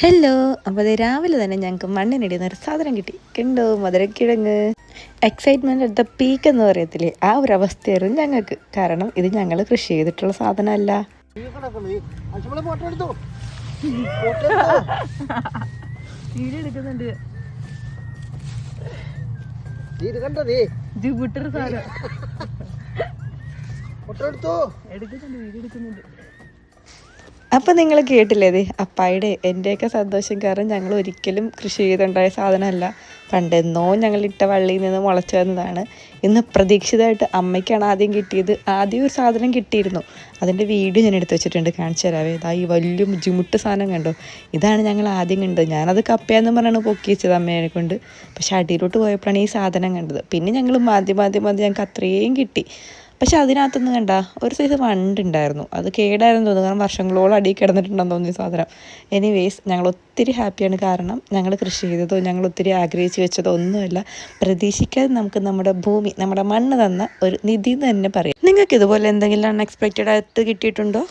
Hello. അപ്പോൾ അത് രാവിലെ തന്നെ ഞങ്ങൾക്ക് മണ്ണിനിടുന്ന ഒരു സാധനം കിട്ടി. കണ്ടോ, മധുരക്കിഴങ്ങ്. എക്സൈറ്റ്മെൻ്റ് എടുത്ത പീക്ക് എന്ന് പറയത്തില്ലേ, ആ ഒരു അവസ്ഥയായിരുന്നു ഞങ്ങൾക്ക്. കാരണം ഇത് ഞങ്ങൾ കൃഷി ചെയ്തിട്ടുള്ള സാധനമല്ല. അപ്പം നിങ്ങൾ കേട്ടില്ലേ, അപ്പായുടെ എൻ്റെയൊക്കെ സന്തോഷം. കാരണം ഞങ്ങൾ ഒരിക്കലും കൃഷി ചെയ്തുണ്ടായ സാധനമല്ല, പണ്ടെന്നോ ഞങ്ങളിട്ട വള്ളിയിൽ നിന്ന് മുളച്ചു വന്നതാണ്. ഇന്ന് പ്രതീക്ഷിതമായിട്ട് അമ്മയ്ക്കാണ് ആദ്യം കിട്ടിയത്. ആദ്യം ഒരു സാധനം കിട്ടിയിരുന്നു, അതിൻ്റെ വീഡിയോ ഞാൻ എടുത്ത് വെച്ചിട്ടുണ്ട്, കാണിച്ചു തരാവേ. ഇതാ ഈ വലിയ ബുദ്ധിമുട്ട് സാധനം കണ്ടോ, ഇതാണ് ഞങ്ങൾ ആദ്യം കണ്ടത്. ഞാനത് കപ്പയാന്ന് പറഞ്ഞാണ് പൊക്കി വെച്ചത് അമ്മേനെ കൊണ്ട്. പക്ഷെ അടിയിലോട്ട് പോയപ്പോഴാണ് ഈ സാധനം കണ്ടത്. പിന്നെ ഞങ്ങൾ മാതി ഞങ്ങൾക്ക് അത്രയും കിട്ടി. പക്ഷെ അതിനകത്തുനിന്ന് കണ്ട ഒരു സൈസ് വണ്ടുണ്ടായിരുന്നു. അത് കേടായിരുന്നു തോന്നുന്നു, കാരണം വർഷങ്ങളോളം അടിയിൽ കിടന്നിട്ടുണ്ടെന്ന് തോന്നുന്നു ഈ സാധനം. എനിവേസ്, ഞങ്ങൾ ഒത്തിരി ഹാപ്പിയാണ്. കാരണം ഞങ്ങൾ കൃഷി ചെയ്തതോ ഞങ്ങൾ ഒത്തിരി ആഗ്രഹിച്ച് വെച്ചതോ ഒന്നുമല്ല, പ്രതീക്ഷിക്കാതെ നമുക്ക് നമ്മുടെ ഭൂമി, നമ്മുടെ മണ്ണ് തന്ന ഒരു നിധി എന്ന് തന്നെ പറയാം. നിങ്ങൾക്ക് ഇതുപോലെ എന്തെങ്കിലും അൺഎക്സ്പെക്റ്റഡ് ആയിട്ട് കിട്ടിയിട്ടുണ്ടോ?